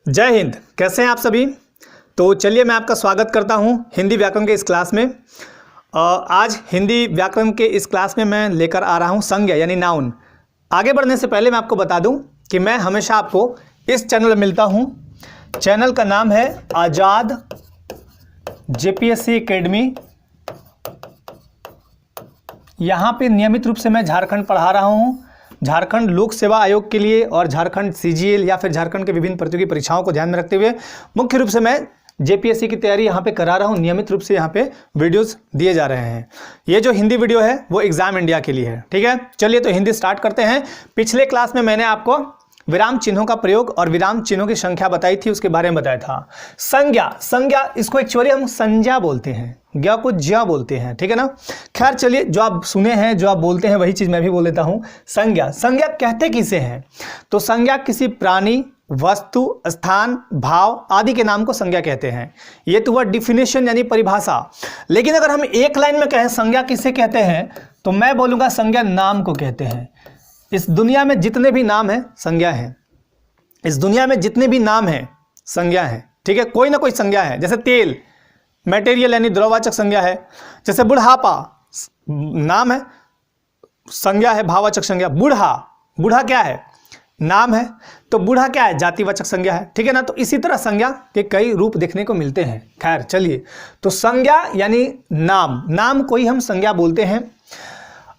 जय हिंद। कैसे हैं आप सभी। तो चलिए मैं आपका स्वागत करता हूं हिंदी व्याकरण के इस क्लास में। आज हिंदी व्याकरण के इस क्लास में मैं लेकर आ रहा हूं संज्ञा यानी नाउन। आगे बढ़ने से पहले मैं आपको बता दूं कि मैं हमेशा आपको इस चैनल में मिलता हूं। चैनल का नाम है आज़ाद जेपीएससी एकेडमी। यहाँ पे नियमित रूप से मैं झारखंड पढ़ा रहा हूँ। झारखंड लोक सेवा आयोग के लिए और झारखंड सीजीएल या फिर झारखंड के विभिन्न प्रतियोगी परीक्षाओं को ध्यान में रखते हुए मुख्य रूप से मैं जेपीएससी की तैयारी यहाँ पे करा रहा हूँ। नियमित रूप से यहाँ पे वीडियोस दिए जा रहे हैं। ये जो हिंदी वीडियो है वो एग्जाम इंडिया के लिए है। ठीक है, चलिए तो हिंदी स्टार्ट करते हैं। पिछले क्लास में मैंने आपको विराम चिन्हों का प्रयोग और विराम चिन्हों की संख्या बताई थी, उसके बारे में बताया था। संज्ञा इसको एक्चुअली हम संज्ञा बोलते हैं, ज्ञा को ज्या बोलते हैं। ठीक है ना। खैर चलिए, जो आप सुने हैं जो आप बोलते हैं वही चीज मैं भी बोल देता हूं। संज्ञा कहते किसे हैं? तो संज्ञा किसी प्राणी, वस्तु, स्थान, भाव आदि के नाम को संज्ञा कहते हैं। ये तो हुआ डिफिनेशन यानी परिभाषा। लेकिन अगर हम एक लाइन में कहें संज्ञा किसे कहते हैं, तो मैं बोलूंगा संज्ञा नाम को कहते हैं। इस दुनिया में जितने भी नाम हैं संज्ञा है। इस दुनिया में जितने भी नाम हैं संज्ञा है। ठीक है, कोई ना कोई संज्ञा है। जैसे तेल मटेरियल यानी द्रववाचक संज्ञा है। जैसे बुढ़ापा नाम है, संज्ञा है, भाववाचक संज्ञा। बूढ़ा क्या है? नाम है। तो बूढ़ा क्या है? जातिवाचक संज्ञा है। ठीक है ना। तो इसी तरह संज्ञा के कई रूप देखने को मिलते हैं। खैर चलिए, तो संज्ञा यानी नाम को ही हम संज्ञा बोलते हैं।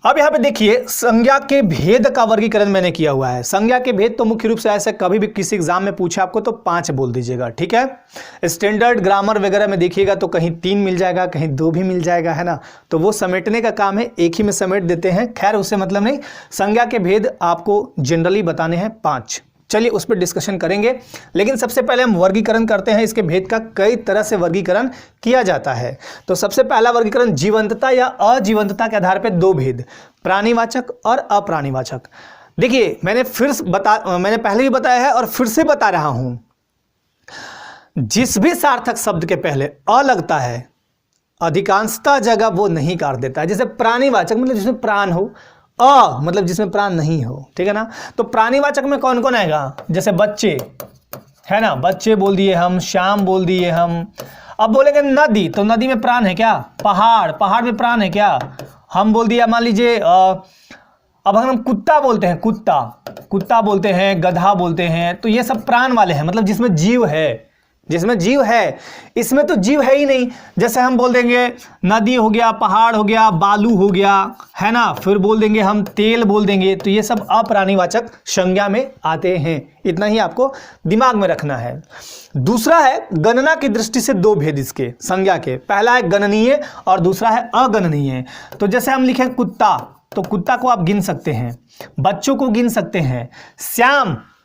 अब यहाँ पे देखिए, संज्ञा के भेद का वर्गीकरण मैंने किया हुआ है। संज्ञा के भेद तो मुख्य रूप से ऐसे कभी भी किसी एग्जाम में पूछे आपको तो 5 बोल दीजिएगा। ठीक है। स्टैंडर्ड ग्रामर वगैरह में देखिएगा तो कहीं 3 मिल जाएगा, कहीं 2 भी मिल जाएगा, है ना। तो वो समेटने का काम है, एक ही में समेट देते हैं। खैर उससे मतलब नहीं। संज्ञा के भेद आपको जनरली बताने हैं 5। चलिए उस पर डिस्कशन करेंगे। लेकिन सबसे पहले हम वर्गीकरण करते हैं। इसके भेद का कई तरह से वर्गीकरण किया जाता है। तो सबसे पहला वर्गीकरण जीवंतता या अजीवंतता के आधार पर 2 भेद, प्राणीवाचक और अप्राणीवाचक। देखिए मैंने पहले भी बताया है और फिर से बता रहा हूं, जिस भी सार्थक शब्द के पहले अ लगता है अधिकांशतः जगह वो नहीं काट देता है। जैसे प्राणीवाचक मतलब जिसमें प्राण हो, मतलब जिसमें प्राण नहीं हो। ठीक है ना। तो प्राणीवाचक में कौन कौन आएगा? जैसे बच्चे, है ना, बच्चे बोल दिए हम, श्याम बोल दिए हम। अब बोलेंगे नदी, तो नदी में प्राण है क्या? पहाड़ में प्राण है क्या? हम बोल दिया, मान लीजिए अब अगर हम कुत्ता बोलते हैं, कुत्ता बोलते हैं, गधा बोलते हैं, तो ये सब प्राण वाले हैं, मतलब जिसमें जीव है। इसमें तो जीव है ही नहीं। जैसे हम बोल देंगे नदी हो गया, पहाड़ हो गया, बालू हो गया, है ना, फिर बोल देंगे हम तेल बोल देंगे, तो ये सब अप्राणीवाचक संज्ञा में आते हैं। इतना ही आपको दिमाग में रखना है। दूसरा है गणना की दृष्टि से 2 भेद इसके संज्ञा के। पहला है गणनीय और दूसरा है अगणनीय। तो जैसे हम लिखें कुत्ता, तो कुत्ता को आप गिन सकते हैं, बच्चों को गिन सकते हैं।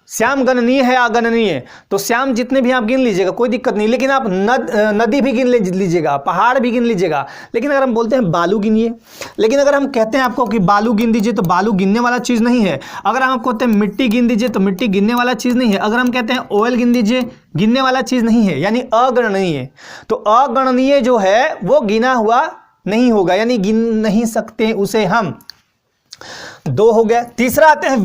श्याम गणनीय है अगणनीय? तो श्याम जितने भी आप गिन लीजिएगा, कोई दिक्कत नहीं। लेकिन आप नदी भी गिन लीजिएगा, पहाड़ भी गिन लीजिएगा। लेकिन अगर हम बोलते हैं बालू गिनिए, लेकिन अगर हम कहते हैं आपको कि बालू गिन दीजिए, तो बालू गिनने वाला चीज़ नहीं है। अगर हम आपको कहते हैं मिट्टी गिन दीजिए, तो मिट्टी गिनने वाला चीज़ नहीं है। अगर हम कहते हैं ऑयल गिन दीजिए, गिनने वाला चीज़ नहीं है, यानी अगणनीय। तो अगणनीय जो है वो गिना हुआ नहीं होगा, यानी गिन नहीं सकते उसे हम। 2 हो गया। तीसरा आते हैं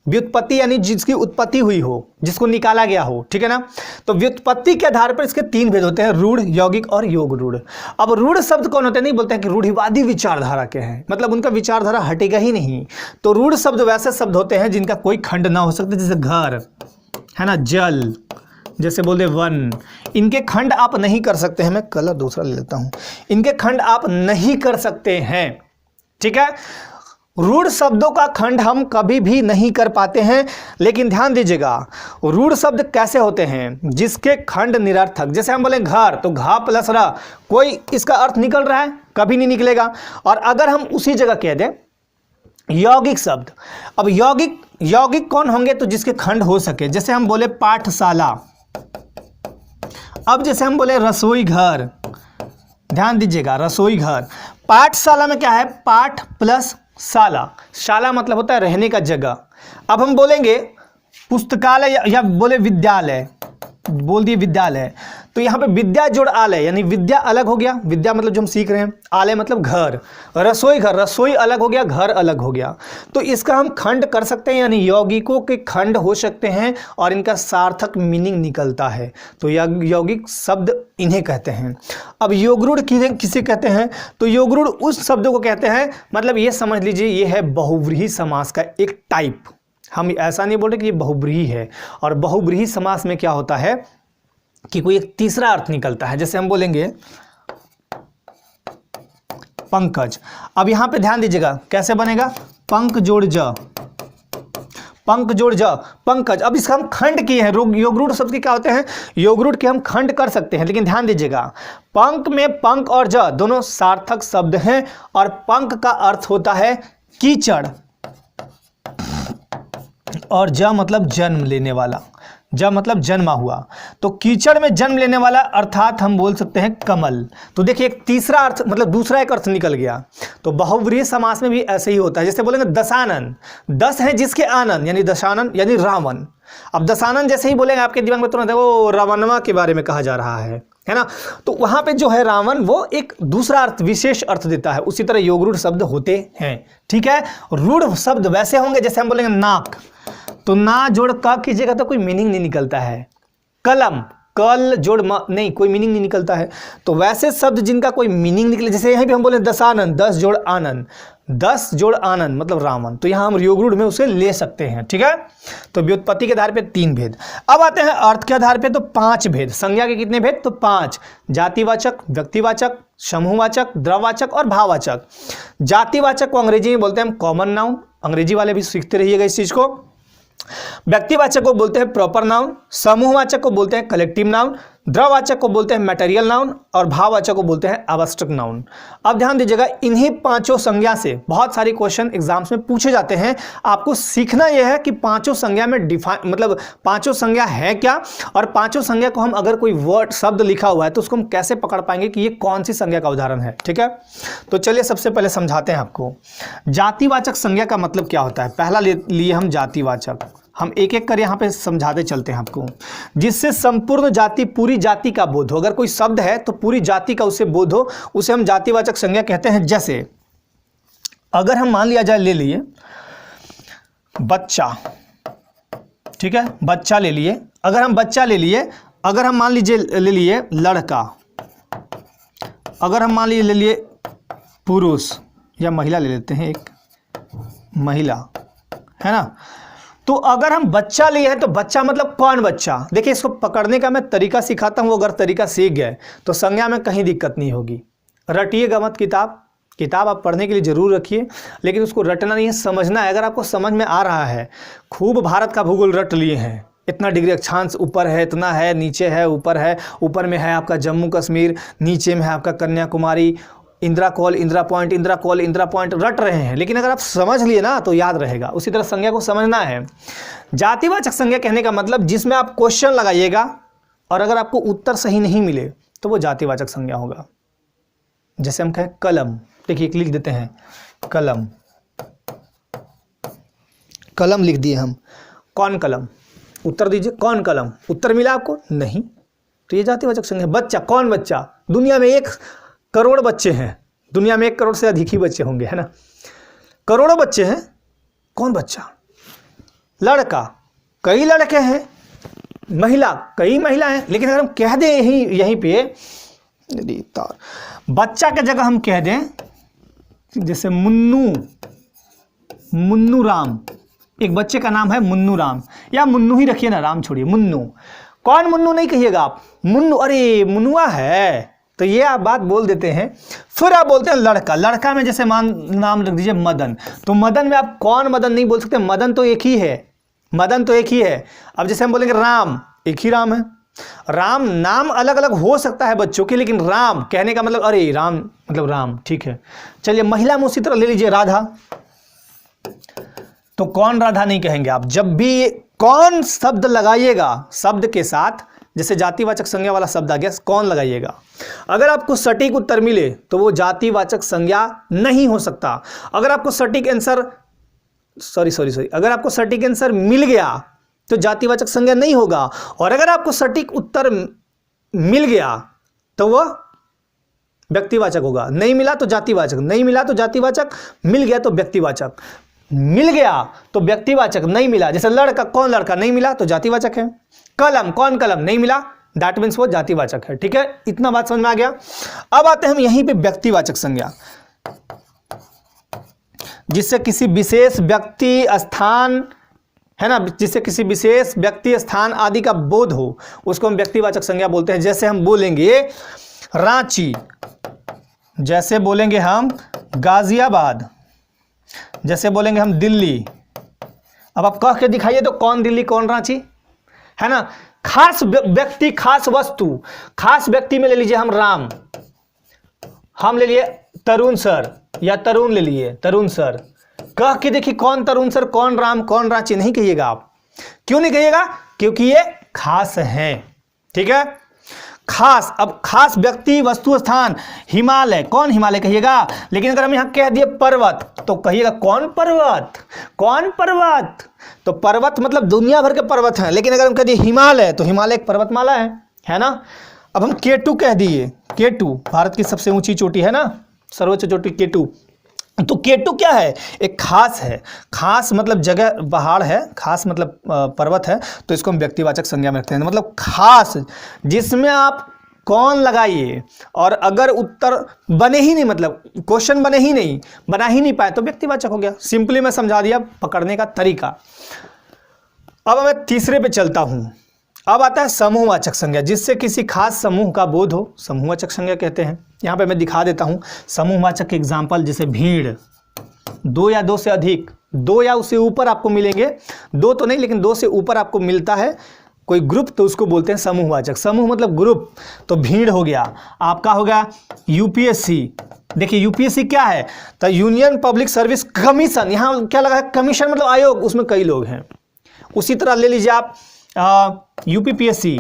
व्युत्पत्ति यानी जिसकी उत्पत्ति हुई हो, जिसको निकाला गया हो। ठीक है ना। तो व्युत्पत्ति के आधार पर इसके 3 भेद होते हैं, रूढ़, यौगिक और योग रूढ़। अब रूढ़ शब्द कौन होते हैं? नहीं बोलते हैं कि रूढ़िवादी विचारधारा के हैं, मतलब उनका विचारधारा हटेगा ही नहीं। तो रूढ़ शब्द वैसे शब्द होते हैं जिनका कोई खंड ना हो सकता, जैसे घर, है ना, जल, जैसे बोलते वन। इनके खंड आप नहीं कर सकते हैं। मैं कलर दूसरा ले लेता हूं। इनके खंड आप नहीं कर सकते हैं। ठीक है। रूढ़ शब्दों का खंड हम कभी भी नहीं कर पाते हैं। लेकिन ध्यान दीजिएगा, रूढ़ शब्द कैसे होते हैं? जिसके खंड निरर्थक। जैसे हम बोले घर, तो घा प्लस र, कोई इसका अर्थ निकल रहा है? कभी नहीं निकलेगा। और अगर हम उसी जगह कह दें यौगिक शब्द, अब यौगिक कौन होंगे? तो जिसके खंड हो सके। जैसे हम बोले पाठशाला, अब जैसे हम बोले रसोई घर, ध्यान दीजिएगा, रसोई घर। पाठशाला में क्या है? पाठ प्लस शाला मतलब होता है रहने का जगह। अब हम बोलेंगे पुस्तकालय या बोले विद्यालय, बोल दिए विद्यालय, तो यहाँ पे विद्या जोड़ आलय, यानी विद्या अलग हो गया, विद्या मतलब जो हम सीख रहे हैं, आलय मतलब घर, रसोई घर, रसोई अलग हो गया, घर अलग हो गया। तो इसका हम खंड कर सकते हैं, यानी यौगिकों के खंड हो सकते हैं और इनका सार्थक मीनिंग निकलता है। तो यौगिक शब्द इन्हें कहते हैं। अब योगरूढ़ किसे कहते हैं? तो योगरूढ़ उस शब्द को कहते हैं, मतलब ये समझ लीजिए ये है बहुव्रीहि समास का एक टाइप। हम ऐसा नहीं बोल रहे कि ये बहुव्रीहि है। और बहुव्रीहि समास में क्या होता है कि कोई एक तीसरा अर्थ निकलता है। जैसे हम बोलेंगे पंकज, अब यहां पे ध्यान दीजिएगा कैसे बनेगा, पंक जोड़ ज, पंक जोड़ ज, पंकज। अब इसका हम खंड किए हैं, योगरूढ़ शब्द के क्या होते हैं, योगरूढ़ के हम खंड कर सकते हैं, लेकिन ध्यान दीजिएगा पंक में पंक और ज दोनों सार्थक शब्द हैं और पंक का अर्थ होता है कीचड़ और ज मतलब जन्म लेने वाला, ज मतलब जन्मा हुआ। तो कीचड़ में जन्म लेने वाला अर्थात हम बोल सकते हैं कमल। तो देखिए एक तीसरा अर्थ मतलब दूसरा एक अर्थ निकल गया। तो बहुव्रीहि समास में भी ऐसे ही होता है। जैसे बोलेंगे दशानन, दस है जिसके आनंद, यानी दशानन यानी रावण। अब दशानन जैसे ही बोलेंगे आपके दिमाग में तुरंत वो रावणवा के बारे में कहा जा रहा है ना। तो वहां पे जो है रावण वो एक दूसरा अर्थ, विशेष अर्थ देता है। उसी तरह योगरूढ़ शब्द होते हैं, ठीक है। रूढ़ शब्द वैसे होंगे जैसे हम बोलेंगे नाक, तो ना जोड़ क कीजिएगा तो कोई मीनिंग नहीं निकलता है। कलम, कल जोड़ नहीं, कोई मीनिंग नहीं निकलता है। तो वैसे शब्द जिनका कोई मीनिंग निकले, जैसे यहीं पे हम बोले दशानन, दस जोड़ आनंद, दस जोड़ आनंद मतलब रावण, तो यहां हम योगरूढ़ में उसे ले सकते हैं, ठीक है। तो व्युत्पत्ति के आधार पे 3 भेद। अब आते हैं अर्थ के आधार पे, तो 5 भेद। संज्ञा के कितने भेद? तो 5, जातिवाचक, व्यक्तिवाचक, समूहवाचक, द्रववाचक और भाववाचक। जातिवाचक को अंग्रेजी में बोलते हैं कॉमन नाउन, अंग्रेजी वाले भी सीखते रहिएगा इस चीज को। व्यक्तिवाचक को बोलते हैं प्रॉपर नाउन, समूहवाचक को बोलते हैं कलेक्टिव नाउन, द्रववाचक को बोलते हैं मटेरियल नाउन और भाववाचक को बोलते हैं आवश्यक नाउन। अब ध्यान दीजिएगा, इन्हीं 5 संज्ञा से बहुत सारे क्वेश्चन एग्जाम्स में पूछे जाते हैं। आपको सीखना यह है कि 5 संज्ञा में डिफाइन मतलब 5 संज्ञा है क्या, और 5 संज्ञा को हम अगर कोई वर्ड शब्द लिखा हुआ है तो उसको हम कैसे पकड़ पाएंगे कि ये कौन सी संज्ञा का उदाहरण है, ठीक है। तो चलिए सबसे पहले समझाते हैं आपको जातिवाचक संज्ञा का मतलब क्या होता है। पहला लिए हम जातिवाचक, हम एक एक कर यहाँ पे समझाते चलते हैं आपको। जिससे संपूर्ण जाति, पूरी जाति का बोध हो। अगर कोई शब्द है तो पूरी जाति का उसे बोध हो, उसे हम जातिवाचक संज्ञा कहते हैं। जैसे अगर हम मान लिया जाए, ले लिए बच्चा, ठीक है, बच्चा ले लिए। अगर हम बच्चा ले लिए, अगर हम मान लीजिए ले लिए लड़का, अगर हम मान लीजिए ले लिए पुरुष या महिला, ले लेते हैं एक महिला, है ना। तो अगर हम बच्चा लिए हैं तो बच्चा मतलब कौन बच्चा। देखिए इसको पकड़ने का मैं तरीका सिखाता हूँ, अगर तरीका सीख गए तो संज्ञा में कहीं दिक्कत नहीं होगी। रटिएगा मत किताब आप पढ़ने के लिए जरूर रखिए, लेकिन उसको रटना नहीं है, समझना है। अगर आपको समझ में आ रहा है, खूब भारत का भूगोल रट लिए हैं, इतना डिग्री अक्षांश ऊपर है, इतना है, नीचे है, ऊपर है, ऊपर में है आपका जम्मू कश्मीर, नीचे में है आपका Kanyakumari, Indira call, Indira point, Indira call, Indira point रट रहे हैं, लेकिन अगर आप समझ लिए ना तो याद रहेगा। उसी तरह संज्ञा को समझना है। जातिवाचक संज्ञा कहने का मतलब जिसमें आप क्वेश्चन लगाइएगा और अगर आपको उत्तर सही नहीं मिले तो वो जातिवाचक संज्ञा होगा। जैसे हम कहें कलम, देखिए लिख देते हैं कलम, कलम लिख दिए हम, कौन कलम, उत्तर दीजिए कौन कलम, उत्तर मिला आपको नहीं, तो ये जातिवाचक संज्ञा। बच्चा, कौन बच्चा, दुनिया में 1 करोड़ बच्चे हैं, दुनिया में 1 करोड़ से अधिक ही बच्चे होंगे, है ना, करोड़ों बच्चे हैं, कौन बच्चा। लड़का, कई लड़के हैं, महिला, कई महिला हैं, लेकिन अगर हम कह दें यहीं पे बच्चा के जगह हम कह दें जैसे मुन्नू राम, एक बच्चे का नाम है मुन्नू राम, या मुन्नू ही रखिए ना, राम छोड़िए, मुन्नू। कौन मुन्नू नहीं कहिएगा आप, मुन्नू, अरे मुन्नुआ है, तो ये आप बात बोल देते हैं। फिर आप बोलते हैं लड़का, लड़का में जैसे नाम रख दीजिए मदन, तो मदन में आप कौन मदन नहीं बोल सकते, मदन तो एक ही है, मदन तो एक ही है। अब जैसे हम बोलेंगे राम, एक ही राम है। राम नाम अलग अलग हो सकता है बच्चों के, लेकिन राम कहने का मतलब अरे राम मतलब राम, ठीक है। चलिए महिला में उसी तरह ले लीजिए राधा, तो कौन राधा नहीं कहेंगे आप। जब भी कौन शब्द लगाइएगा शब्द के साथ, जैसे जातिवाचक संज्ञा वाला शब्द आ गया, कौन लगाइएगा। अगर आपको सटीक उत्तर मिले तो वो जातिवाचक संज्ञा नहीं हो सकता। अगर आपको सटीक आंसर अगर आपको सटीक आंसर मिल गया तो जातिवाचक संज्ञा नहीं होगा, और अगर आपको सटीक उत्तर मिल गया तो वह व्यक्तिवाचक होगा, नहीं मिला तो जातिवाचक, नहीं मिला तो जातिवाचक, मिल गया तो व्यक्तिवाचक, मिल गया तो व्यक्तिवाचक, नहीं मिला, जैसे लड़का, कौन लड़का, नहीं मिला तो जातिवाचक है। कलम, कौन कलम, नहीं मिला, दैट मीन्स वो जातिवाचक है। ठीक है, इतना बात समझ में आ गया। अब आते हैं हम यहीं पे व्यक्तिवाचक संज्ञा, जिससे किसी विशेष व्यक्ति, स्थान, है ना, जिससे किसी विशेष व्यक्ति, स्थान आदि का बोध हो, उसको हम व्यक्तिवाचक संज्ञा बोलते हैं। जैसे हम बोलेंगे रांची, जैसे बोलेंगे हम गाजियाबाद, जैसे बोलेंगे हम दिल्ली। अब आप कह के दिखाइए तो कौन दिल्ली, कौन रांची, है ना। खास व्यक्ति, खास वस्तु, खास व्यक्ति में ले लीजिए हम राम, हम ले लिए तरुण सर, या तरुण ले लिए, तरुण सर। कह के देखिए कौन तरुण सर, कौन राम, कौन रांची, नहीं कहिएगा आप। क्यों नहीं कहिएगा? क्योंकि ये खास हैं। ठीक है, खास। अब खास व्यक्ति, वस्तु, स्थान, हिमालय, कौन हिमालय कहिएगा। लेकिन अगर हम यहां कह दिए पर्वत तो कहिएगा कौन पर्वत, कौन पर्वत। तो पर्वत मतलब दुनिया भर के पर्वत हैं, लेकिन अगर हम कह दिए हिमालय तो हिमालय एक पर्वतमाला है ना। अब हम K2 कह दिए, K2 भारत की सबसे ऊंची चोटी है ना, सर्वोच्च चोटी K2। तो K2 क्या है? एक खास है। खास मतलब जगह, पहाड़ है, खास मतलब पर्वत है, तो इसको हम व्यक्तिवाचक संज्ञा में रखते हैं। मतलब खास, जिसमें आप कौन लगाइए और अगर उत्तर बने ही नहीं, मतलब क्वेश्चन बने ही नहीं, बना ही नहीं पाए, तो व्यक्तिवाचक हो गया। सिंपली मैं समझा दिया पकड़ने का तरीका। अब मैं तीसरे पे चलता हूं। अब आता है समूहवाचक संज्ञा, जिससे किसी खास समूह का बोध हो, समूहवाचक संज्ञा कहते हैं। यहाँ पे मैं दिखा देता हूँ समूहवाचक के एग्जाम्पल, जैसे भीड़, दो या दो से अधिक, दो या उससे ऊपर आपको मिलेंगे, दो तो नहीं लेकिन दो से ऊपर आपको मिलता है कोई ग्रुप, तो उसको बोलते हैं समूहवाचक। समूह मतलब ग्रुप, तो भीड़ हो गया आपका, हो गया यूपीएससी। देखिए यूपीएससी क्या है, तो यूनियन पब्लिक सर्विस कमीशन, यहाँ क्या लगा है, कमीशन मतलब आयोग, उसमें कई लोग हैं। उसी तरह ले लीजिए आप यूपीपीएससी,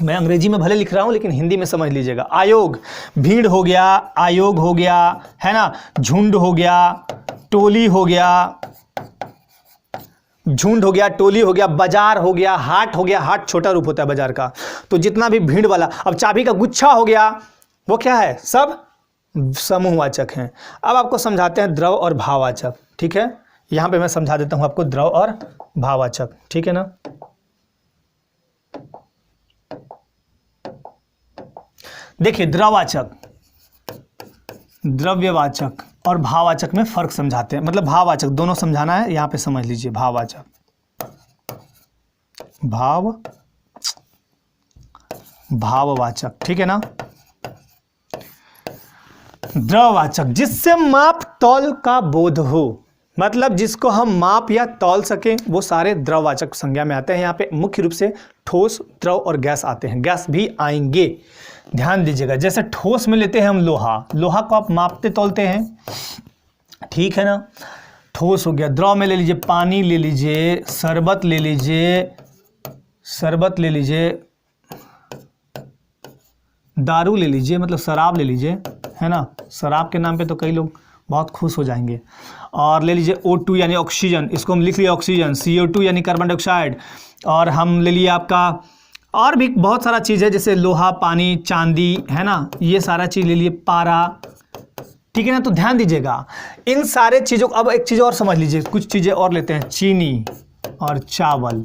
मैं अंग्रेजी में भले लिख रहा हूं लेकिन हिंदी में समझ लीजिएगा। आयोग, भीड़ हो गया, आयोग हो गया, है ना, झुंड हो गया, टोली हो गया, झुंड हो गया, टोली हो गया, बाजार हो गया, हाट हो गया। हाट छोटा रूप होता है बाजार का, तो जितना भी भीड़ वाला। अब चाबी का गुच्छा हो गया, वो क्या है, सब समूहवाचक हैं। अब आपको समझाते हैं द्रव और भाववाचक। ठीक है, यहां पे मैं समझा देता हूं आपको द्रव और भाववाचक। ठीक है ना। देखिए द्रववाचक, द्रव्यवाचक और भाववाचक में फर्क समझाते हैं। मतलब भाववाचक दोनों समझाना है, यहां पे समझ लीजिए। भाववाचक, भाववाचक, ठीक है ना। द्रववाचक, जिससे माप तौल का बोध हो, मतलब जिसको हम माप या तौल सकें, वो सारे द्रववाचक संज्ञा में आते हैं। यहाँ पे मुख्य रूप से ठोस, द्रव और गैस आते हैं, गैस भी आएंगे, ध्यान दीजिएगा। जैसे ठोस में लेते हैं हम लोहा, लोहा को आप मापते तौलते हैं, ठीक है ना, ठोस हो गया। द्रव में ले लीजिए पानी, ले लीजिए शरबत, ले लीजिए शरबत, ले लीजिए दारू, ले लीजिए मतलब शराब ले लीजिए, है ना। शराब के नाम पे तो कई लोग बहुत खुश हो जाएंगे। और ले लीजिए O2 यानी ऑक्सीजन, इसको हम लिख लिए ऑक्सीजन। CO2 यानी कार्बन डाइऑक्साइड। और हम ले लिए आपका और भी बहुत सारा चीज़ है, जैसे लोहा, पानी, चांदी, है ना, ये सारा चीज़ ले लिए, पारा, ठीक है ना। तो ध्यान दीजिएगा इन सारे चीज़ों को। अब एक चीज़ और समझ लीजिए, कुछ चीज़ें और लेते हैं, चीनी और चावल,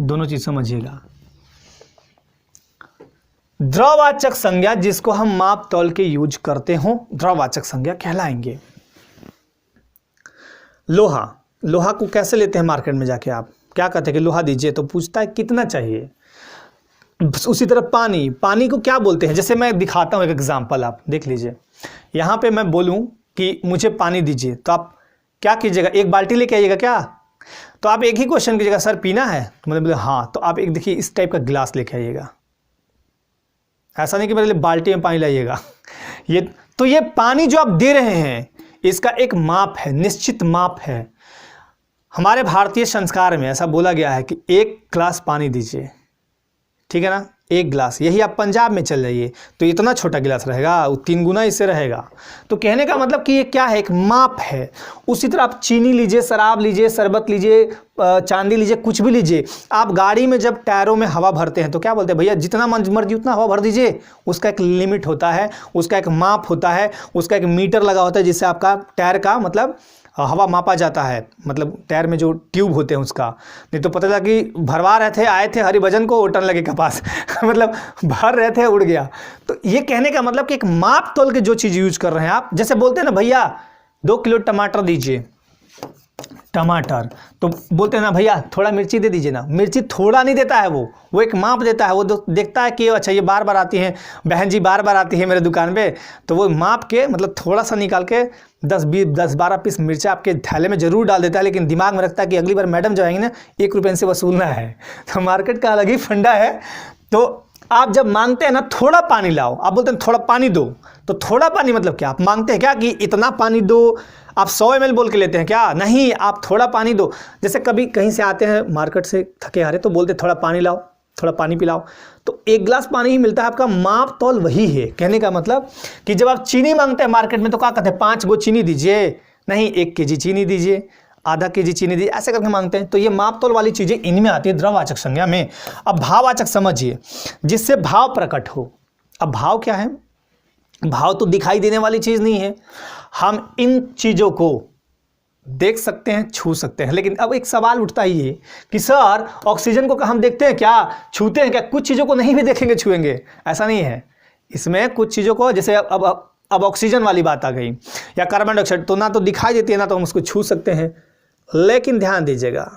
दोनों चीज़ समझिएगा। द्रववाचक संज्ञा जिसको हम माप तौल के यूज करते हो, द्रववाचक संज्ञा कहलाएंगे। लोहा, लोहा को कैसे लेते हैं मार्केट में जाके, आप क्या कहते हैं कि लोहा दीजिए, तो पूछता है कितना चाहिए। उसी तरह पानी, पानी को क्या बोलते हैं, जैसे मैं दिखाता हूं एक एग्जांपल, आप देख लीजिए। यहां पे मैं बोलूं कि मुझे पानी दीजिए, तो आप क्या कीजिएगा, एक बाल्टी लेके आइएगा क्या, तो आप एक ही क्वेश्चन कीजिएगा, सर पीना है, तो मतलब हाँ, तो आप एक देखिए इस टाइप का गिलास लेके आइएगा। ऐसा नहीं कि मेरे लिए बाल्टी में पानी लाइएगा। ये पानी जो आप दे रहे हैं, इसका एक माप है, निश्चित माप है। हमारे भारतीय संस्कार में ऐसा बोला गया है कि 1 गिलास पानी दीजिए, ठीक है ना, 1 गिलास। यही आप पंजाब में चल जाइए तो इतना छोटा गिलास रहेगा, वो 3 गुना इससे रहेगा। तो कहने का मतलब कि ये क्या है, एक माप है। उसी तरह आप चीनी लीजिए, शराब लीजिए, शरबत लीजिए, चांदी लीजिए, कुछ भी लीजिए। आप गाड़ी में जब टायरों में हवा भरते हैं तो क्या बोलते हैं, भैया जितना मर्जी उतना हवा भर दीजिए। उसका एक लिमिट होता है, उसका एक माप होता है, उसका एक मीटर लगा होता है जिससे आपका टायर का मतलब हवा मापा जाता है, मतलब टायर में जो ट्यूब होते हैं उसका। नहीं तो पता चला कि भरवा रहे थे, आए थे हरिभजन को, उठन लगे कपास मतलब भर रहे थे, उड़ गया। तो ये कहने का मतलब कि एक माप तोल के जो चीज़ यूज कर रहे हैं आप, जैसे बोलते हैं ना भैया 2 किलो टमाटर दीजिए, टमाटर तो बोलते हैं ना भैया थोड़ा मिर्ची दे दीजिए ना। मिर्ची थोड़ा नहीं देता है, वो एक माप देता है। वो देखता है कि अच्छा ये बार बार आती है, बहन जी बार बार आती है मेरे दुकान पे, तो वो माप के मतलब थोड़ा सा निकाल के 10-12 पीस मिर्चा आपके थैले में जरूर डाल देता है, लेकिन दिमाग में रखता है कि अगली बार मैडम जो आएंगी ना 1 रुपये से वसूलना है। तो मार्केट का अलग ही फंडा है। तो आप जब मांगते हैं ना थोड़ा पानी लाओ, आप बोलते हैं थोड़ा पानी दो, तो थोड़ा पानी मतलब क्या, आप मांगते हैं क्या कि इतना पानी दो, आप 100 ml बोल के लेते हैं क्या, नहीं, आप थोड़ा पानी दो। जैसे कभी कहीं से आते हैं मार्केट से थके हारे तो बोलते थोड़ा पानी लाओ, थोड़ा पानी पिलाओ, तो 1 गिलास पानी ही मिलता है। आपका माप तौल वही है। कहने का मतलब कि जब आप चीनी मांगते हैं मार्केट में तो क्या कहते हैं, 5 गो चीनी दीजिए, नहीं 1 kg चीनी दीजिए, आधा kg चीनी दीजिए, ऐसे करके मांगते हैं। तो ये माप तौल वाली चीज़ें इनमें आती है द्रववाचक संज्ञा में। अब भाववाचक समझिए, जिससे भाव प्रकट हो। अब भाव क्या है, भाव तो दिखाई देने वाली चीज़ नहीं है, हम इन चीज़ों को देख सकते हैं, छू सकते हैं। लेकिन अब एक सवाल उठता ही है कि सर ऑक्सीजन को हम देखते हैं क्या, छूते हैं क्या? कुछ चीज़ों को नहीं भी देखेंगे छुएंगे, ऐसा नहीं है। इसमें कुछ चीज़ों को, जैसे अब ऑक्सीजन वाली बात आ गई, या कार्बन डाइऑक्साइड, तो ना तो दिखाई देती है ना तो हम उसको छू सकते हैं। लेकिन ध्यान दीजिएगा,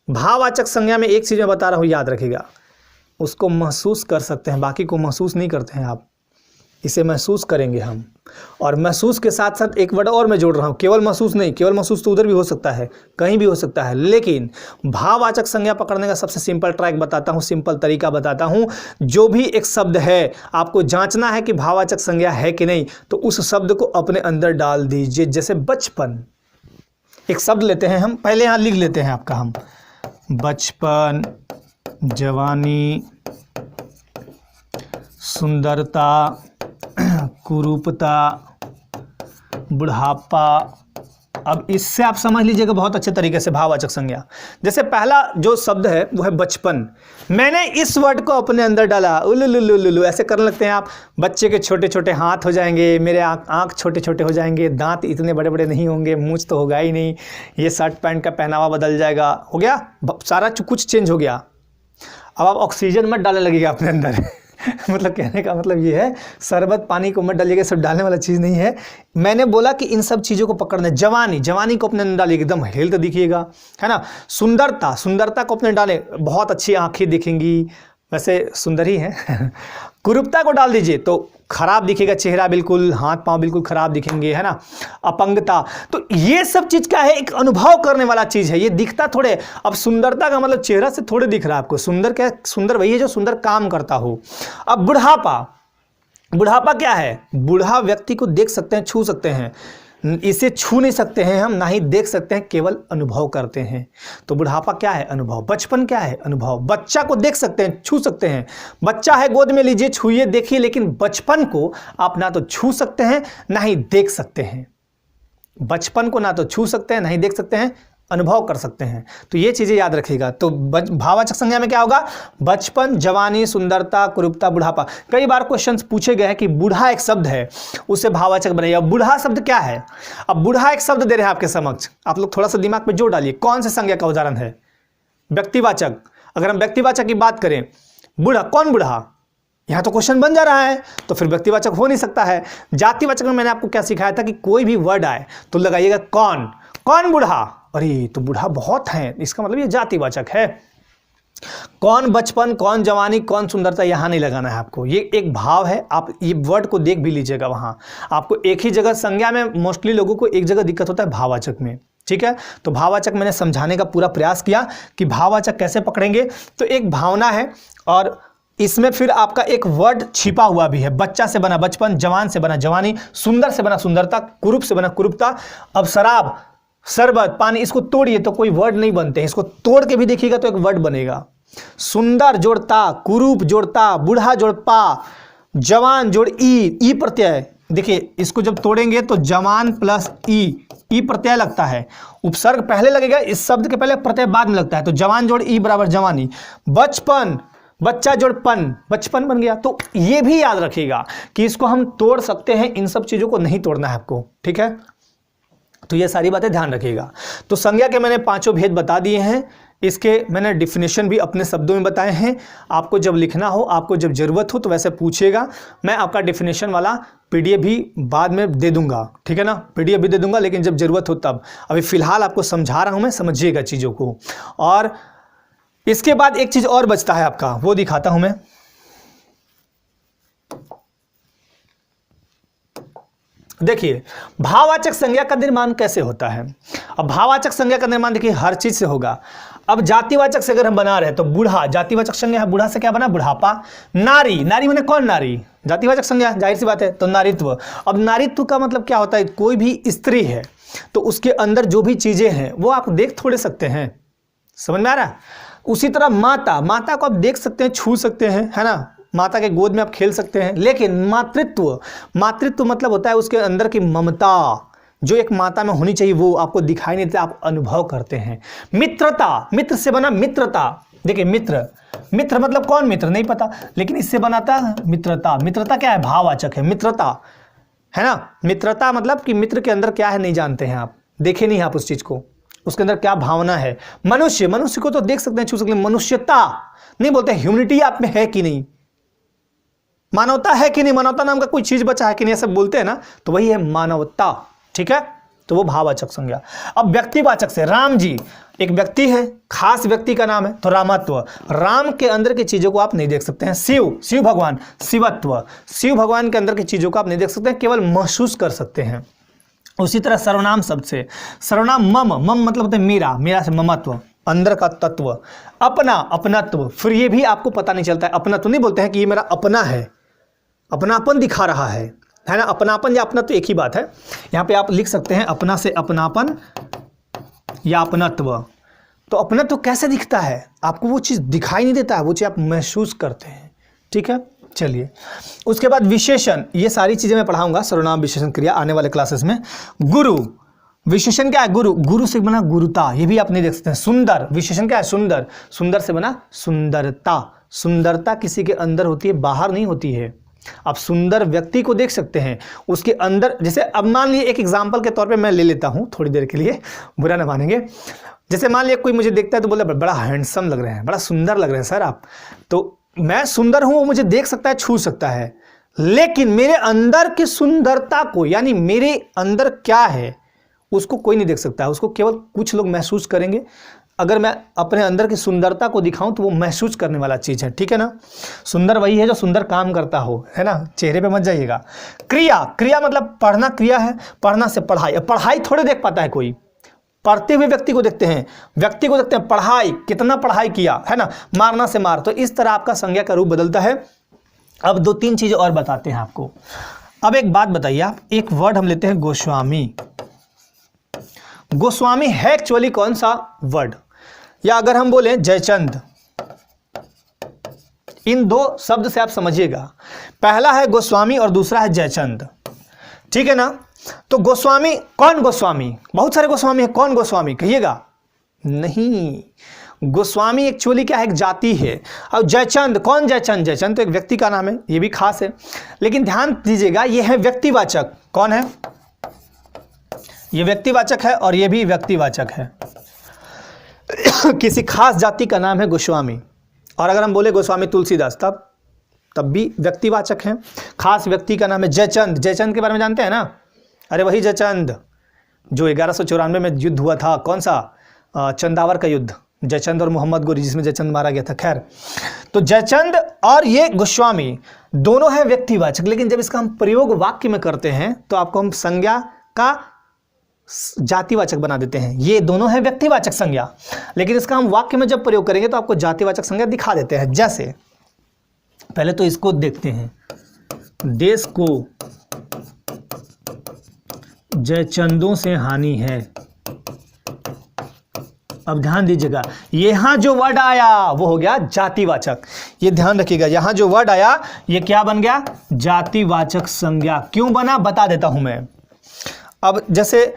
भाववाचक संज्ञा में एक चीज़ मैं बता रहा हूँ, याद रखिएगा, उसको महसूस कर सकते हैं, बाकी को महसूस नहीं करते हैं आप। इसे महसूस करेंगे हम, और महसूस के साथ साथ एक वर्ड और मैं जोड़ रहा हूँ, केवल महसूस नहीं, केवल महसूस तो उधर भी हो सकता है, कहीं भी हो सकता है, लेकिन भाववाचक संज्ञा पकड़ने का सबसे सिंपल ट्रैक बताता हूँ, सिंपल तरीका बताता हूँ। जो भी एक शब्द है आपको जांचना है कि भाववाचक संज्ञा है कि नहीं, तो उस शब्द को अपने अंदर डाल दीजिए। जैसे बचपन, एक शब्द लेते हैं हम, पहले यहाँ लिख लेते हैं आपका, हम बचपन, जवानी, सुंदरता, कुरूपता, बुढ़ापा। अब इससे आप समझ लीजिएगा बहुत अच्छे तरीके से भाववाचक संज्ञा। जैसे पहला जो शब्द है वो है बचपन, मैंने इस वर्ड को अपने अंदर डाला, उलुलुलुलुलु, ऐसे करने लगते हैं आप। बच्चे के छोटे छोटे हाथ हो जाएंगे, मेरे आँख छोटे छोटे हो जाएंगे, दांत इतने बड़े बड़े नहीं होंगे, मूंछ तो होगा ही नहीं, ये शर्ट पैंट का पहनावा बदल जाएगा, हो गया सारा कुछ चेंज हो गया। अब आप ऑक्सीजन मत डालने लगेगा अपने अंदर मतलब कहने का मतलब ये है, शरबत पानी को मत डालिएगा, सब डालने वाला चीज़ नहीं है। मैंने बोला कि इन सब चीज़ों को पकड़ने, जवानी को अपने अंदर डालिए, एकदम हेल्थ दिखिएगा, है ना। सुंदरता को अपने डालें, बहुत अच्छी आंखें दिखेंगी, वैसे सुंदर ही है कुरूपता को डाल दीजिए तो खराब दिखेगा चेहरा, बिल्कुल हाथ पांव बिल्कुल खराब दिखेंगे, है ना। अपंगता, तो ये सब चीज़ क्या है, एक अनुभव करने वाला चीज़ है, ये दिखता थोड़े। अब सुंदरता का मतलब चेहरा से थोड़े दिख रहा है आपको, सुंदर क्या, सुंदर वही है जो सुंदर काम करता हो। अब बुढ़ापा क्या है, बूढ़ा व्यक्ति को देख सकते हैं, छू सकते हैं, इसे छू नहीं सकते हैं हम, ना ही देख सकते हैं, केवल अनुभव करते हैं। तो बुढ़ापा क्या है, अनुभव। बचपन क्या है, अनुभव। बच्चा को देख सकते हैं, छू सकते हैं, बच्चा है गोद में लीजिए, छूइए, देखिए, लेकिन बचपन को आप ना तो छू सकते हैं ना ही देख सकते हैं। बचपन को ना तो छू सकते हैं ना ही देख सकते हैं, अनुभव कर सकते हैं। तो ये चीज़ें याद रखिएगा। तो भाववाचक संज्ञा में क्या होगा, बचपन, जवानी, सुंदरता, कुरूपता, बुढ़ापा। कई बार क्वेश्चंस पूछे गए हैं कि बूढ़ा एक शब्द है, उसे भाववाचक बनाइए। अब बूढ़ा शब्द क्या है, अब बूढ़ा एक शब्द दे रहे हैं आपके समक्ष, आप लोग थोड़ा सा दिमाग में जोड़ डालिए, कौन से संज्ञा का उदाहरण है, व्यक्तिवाचक। अगर हम व्यक्तिवाचक की बात करें, बूढ़ा, कौन बूढ़ा, यहाँ तो क्वेश्चन बन जा रहा है, तो फिर व्यक्तिवाचक हो नहीं सकता है। जातिवाचक में मैंने आपको क्या सिखाया था कि कोई भी वर्ड आए तो लगाइएगा कौन बूढ़ा, अरे तो बूढ़ा बहुत हैं, इसका मतलब ये जातिवाचक है। कौन बचपन, कौन जवानी, कौन सुंदरता, यहाँ नहीं लगाना है आपको, ये एक भाव है। आप ये वर्ड को देख भी लीजिएगा, वहाँ आपको एक ही जगह, संज्ञा में मोस्टली लोगों को एक जगह दिक्कत होता है, भाववाचक में, ठीक है। तो भाववाचक मैंने समझाने का पूरा प्रयास किया कि भाववाचक कैसे पकड़ेंगे। तो एक भावना है और इसमें फिर आपका एक वर्ड छिपा हुआ भी है। बच्चा से बना बचपन, जवान से बना जवानी, सुंदर से बना सुंदरता, कुरूप से बना कुरूपता। अब शराब, शरबत, पानी, इसको तोड़िए तो कोई वर्ड नहीं बनते हैं, इसको तोड़ के भी देखिएगा तो एक वर्ड बनेगा। सुंदर जोड़ता, कुरूप जोड़ता, बूढ़ा जोड़पा, जवान जोड़ ई प्रत्यय। देखिए इसको जब तोड़ेंगे तो जवान प्लस ई प्रत्यय लगता है, उपसर्ग पहले लगेगा, इस शब्द के पहले प्रत्यय बाद में लगता है, तो जवान जोड़ ई बराबर जवानी। बचपन, बच्चा जोड़ पन, बचपन बन गया। तो ये भी याद रखिएगा कि इसको हम तोड़ सकते हैं, इन सब चीजों को नहीं तोड़ना है आपको, ठीक है। तो ये सारी बातें ध्यान रखिएगा। तो संज्ञा के मैंने 5 भेद बता दिए हैं, इसके मैंने डिफिनेशन भी अपने शब्दों में बताए हैं। आपको जब लिखना हो, आपको जब ज़रूरत हो तो वैसे पूछिएगा, मैं आपका डिफिनेशन वाला पीडीएफ भी बाद में दे दूंगा, ठीक है ना, पीडीएफ भी दे दूंगा, लेकिन जब ज़रूरत हो तब। अभी फ़िलहाल आपको समझा रहा हूँ मैं, समझिएगा चीज़ों को। और इसके बाद एक चीज़ और बचता है आपका, वो दिखाता हूँ मैं। देखिए भाववाचक संज्ञा का निर्माण कैसे होता है। अब भाववाचक संज्ञा का निर्माण देखिए हर चीज से होगा। अब जातिवाचक से अगर हम बना रहे हैं तो बूढ़ा, जातिवाचक संज्ञा है, बूढ़ा से क्या बना, बुढ़ापा। नारी, नारी माने कौन नारी, जातिवाचक संज्ञा, जाहिर सी बात है, तो नारीत्व। अब नारीत्व का मतलब क्या होता है, कोई भी स्त्री है तो उसके अंदर जो भी चीजें हैं वो आप देख थोड़े सकते हैं, समझ में आ रहा है। उसी तरह माता, माता को आप देख सकते हैं, छू सकते हैं, है ना, माता के गोद में आप खेल सकते हैं। लेकिन मातृत्व, मातृत्व मतलब होता है उसके अंदर की ममता, जो एक माता में होनी चाहिए वो आपको दिखाई नहीं देता, आप अनुभव करते हैं। मित्रता, मित्र से बना मित्रता। देखिए मित्र, मित्र मतलब कौन मित्र नहीं पता, लेकिन इससे बनाता मित्रता। मित्रता क्या है, भाववाचक है, मित्रता, है ना। मित्रता मतलब कि मित्र के अंदर क्या है नहीं जानते हैं आप, देखे नहीं आप उस चीज को, उसके अंदर क्या भावना है। मनुष्य, मनुष्य को तो देख सकते हैं, छू सकते हैं। मनुष्यता नहीं बोलते, ह्यूमनिटी आप में है कि नहीं, मानवता है कि नहीं, मानवता नाम का कोई चीज बचा है कि नहीं, ऐसा बोलते हैं ना, तो वही है मानवता, ठीक है। तो वो भाववाचक संज्ञा। अब व्यक्तिवाचक से, राम जी एक व्यक्ति है, खास व्यक्ति का नाम है, तो रामत्व, राम के अंदर की चीजों को आप नहीं देख सकते हैं। शिव, शिव भगवान, शिवत्व, शिव भगवान के अंदर की चीजों को आप नहीं देख सकते हैं, केवल महसूस कर सकते हैं। उसी तरह सर्वनाम शब्द से, सर्वनाम मम, मम मतलब होता है मेरा, मेरा से ममत्व, अंदर का तत्व। अपना, अपनत्व, फिर ये भी आपको पता नहीं चलता है, अपनत्व नहीं बोलते हैं कि ये मेरा अपना है, अपनापन दिखा रहा है ना। अपनापन या अपनत्व एक ही बात है। यहाँ पे आप लिख सकते हैं अपना से अपनापन या अपनत्व। तो अपनत्व कैसे दिखता है, आपको वो चीज़ दिखाई नहीं देता है, वो चीज़ आप महसूस करते हैं, ठीक है। चलिए उसके बाद विशेषण, ये सारी चीज़ें मैं पढ़ाऊंगा, सर्वनाम विशेषण क्रिया आने वाले क्लासेस में। गुरु, विशेषण क्या है, गुरु, गुरु से बना गुरुता, ये भी आप नहीं देख सकते हैं। सुंदर, विशेषण क्या है, सुंदर, सुंदर से बना सुंदरता। सुंदरता किसी के अंदर होती है, बाहर नहीं होती है। आप सुंदर व्यक्ति को देख सकते हैं, उसके अंदर, जैसे अब मान लीजिए एक एग्जांपल के तौर पे मैं ले लेता हूं थोड़ी देर के लिए, बुरा ना मानेंगे। जैसे मान लिया कोई मुझे देखता है तो बोले बड़ा हैंडसम लग रहे हैं, बड़ा सुंदर लग रहे हैं सर आप, तो मैं सुंदर हूं, वो मुझे देख सकता है, छू सकता है, लेकिन मेरे अंदर की सुंदरता को, यानी मेरे अंदर क्या है उसको कोई नहीं देख सकता है, उसको केवल कुछ लोग महसूस करेंगे। अगर मैं अपने अंदर की सुंदरता को दिखाऊं तो वो महसूस करने वाला चीज़ है, ठीक है ना। सुंदर वही है जो सुंदर काम करता हो, है ना, चेहरे पे मत जाइएगा। क्रिया, क्रिया मतलब पढ़ना, क्रिया है, पढ़ना से पढ़ाई। अब पढ़ाई थोड़े देख पाता है कोई, पढ़ते हुए व्यक्ति को देखते हैं, व्यक्ति को देखते हैं, पढ़ाई, कितना पढ़ाई किया, है ना, मारना से मार। तो इस तरह आपका संज्ञा का रूप बदलता है। अब 2-3 चीज़ें और बताते हैं आपको। अब एक बात बताइए आप, एक वर्ड हम लेते हैं गोस्वामी। गोस्वामी है एक्चुअली कौन सा वर्ड, या अगर हम बोले जयचंद, इन 2 शब्द से आप समझिएगा, पहला है गोस्वामी और दूसरा है जयचंद, ठीक है ना। तो गोस्वामी, कौन गोस्वामी, बहुत सारे गोस्वामी है, कौन गोस्वामी कहिएगा, नहीं, गोस्वामी एक्चुअली क्या है, एक जाति है। और जयचंद, कौन जयचंद, जयचंद तो एक व्यक्ति का नाम है, ये भी खास है, लेकिन ध्यान दीजिएगा ये है व्यक्तिवाचक। कौन है, ये व्यक्तिवाचक है और ये भी व्यक्तिवाचक है। किसी खास जाति का नाम है गोस्वामी। और अगर हम बोले गोस्वामी तुलसीदास, तब भी व्यक्तिवाचक है। खास व्यक्ति का नाम है जयचंद। जयचंद के बारे में जानते हैं ना, अरे वही जयचंद जो 1194 में युद्ध हुआ था, कौन सा, चंदावर का युद्ध, जयचंद और मोहम्मद गोरी, जिसमें जयचंद मारा गया था। खैर, तो जयचंद और ये गोस्वामी दोनों है व्यक्तिवाचक, लेकिन जब इसका हम प्रयोग वाक्य में करते हैं तो आपको हम संज्ञा का जातिवाचक बना देते हैं। ये दोनों है व्यक्तिवाचक संज्ञा, लेकिन इसका हम वाक्य में जब प्रयोग करेंगे तो आपको जातिवाचक संज्ञा दिखा देते हैं। जैसे पहले तो इसको देखते हैं, देश को जयचंदों से हानि है, अब ध्यान दीजिएगा, यहां जो वर्ड आया वो हो गया जातिवाचक। ये ध्यान रखिएगा, यहां जो वर्ड आया ये क्या बन गया? जातिवाचक संज्ञा। क्यों बना बता देता हूं मैं। अब जैसे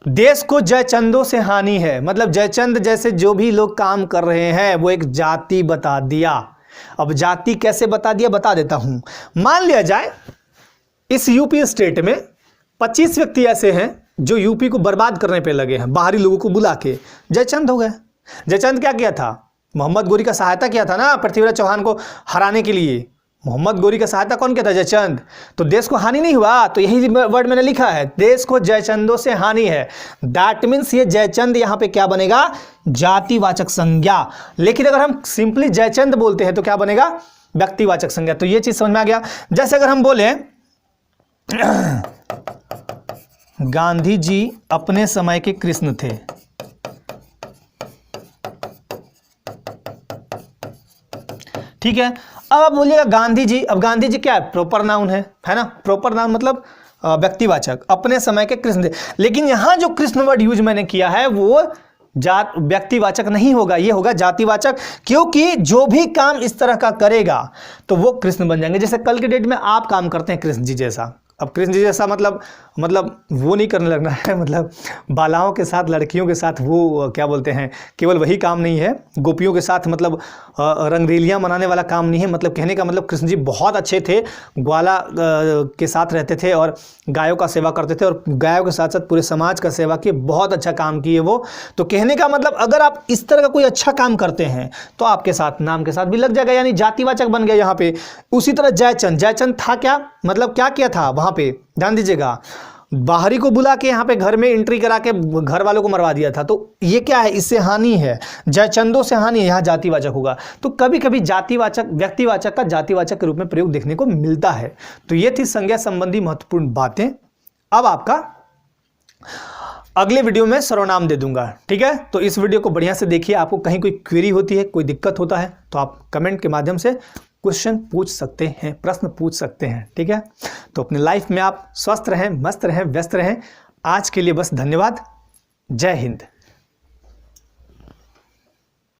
देश को जयचंदों से हानि है, मतलब जयचंद जैसे जो भी लोग काम कर रहे हैं वो एक जाति बता दिया। अब जाति कैसे बता दिया बता देता हूं। मान लिया जाए इस यूपी स्टेट में 25 व्यक्ति ऐसे हैं जो यूपी को बर्बाद करने पे लगे हैं, बाहरी लोगों को बुला के जयचंद हो गए। जयचंद क्या किया था? मोहम्मद गोरी का सहायता किया था ना पृथ्वीराज चौहान को हराने के लिए। मोहम्मद गोरी का सहायता कौन किया था? जयचंद। तो देश को हानि नहीं हुआ, तो यही वर्ड मैंने लिखा है, देश को जयचंदों से हानि है। दैट मीन्स ये जयचंद यहाँ पे क्या बनेगा? जातिवाचक संज्ञा। लेकिन अगर हम सिंपली जयचंद बोलते हैं तो क्या बनेगा? व्यक्तिवाचक संज्ञा। तो ये चीज समझ में आ गया। जैसे अगर हम बोले गांधी जी अपने समय के कृष्ण थे, ठीक है। अब आप बोलिएगा गांधी जी, अब गांधी जी क्या है? प्रॉपर नाउन है ना? प्रॉपर नाउन मतलब व्यक्तिवाचक, अपने समय के कृष्ण थे। लेकिन यहां जो कृष्ण वर्ड यूज मैंने किया है वो जात व्यक्तिवाचक नहीं होगा, ये होगा जातिवाचक। क्योंकि जो भी काम इस तरह का करेगा तो वो कृष्ण बन जाएंगे। जैसे कल के डेट में आप काम करते हैं कृष्ण जी जैसा। अब कृष्ण जी जैसा मतलब वो नहीं करने लगना है, मतलब बालाओं के साथ लड़कियों के साथ वो क्या बोलते हैं, केवल वही काम नहीं है, गोपियों के साथ मतलब रंगरेलियां मनाने वाला काम नहीं है। मतलब कहने का मतलब कृष्ण जी बहुत अच्छे थे, ग्वाला के साथ रहते थे और गायों का सेवा करते थे और गायों के साथ साथ पूरे समाज का सेवा किए, बहुत अच्छा काम किए वो। तो कहने का मतलब अगर आप इस तरह का कोई अच्छा काम करते हैं तो आपके साथ नाम के साथ भी लग जाएगा, यानी जातिवाचक बन गया यहाँ पे। उसी तरह जयचंद, जयचंद था क्या? मतलब क्या किया था वहां पे? ध्यान दीजिएगा, बाहरी को बुला के यहाँ पे घर में एंट्री करा के घर वालों को मरवा दिया था। तो ये क्या है? इससे हानि है, जयचंदों से हानि है, यहाँ जातिवाचक होगा। तो कभी कभी जातिवाचक व्यक्तिवाचक का जातिवाचक के रूप में प्रयोग देखने को मिलता है। तो ये थी संज्ञा संबंधी महत्वपूर्ण बातें। अब आपका अगले वीडियो में सर्वनाम दे दूंगा, ठीक है। तो इस वीडियो को बढ़िया से देखिए। आपको कहीं कोई क्वेरी होती है, कोई दिक्कत होता है तो आप कमेंट के माध्यम से क्वेश्चन पूछ सकते हैं, प्रश्न पूछ सकते हैं, ठीक है। तो अपने लाइफ में आप स्वस्थ रहें, मस्त रहें, व्यस्त रहें। आज के लिए बस धन्यवाद। जय हिंद।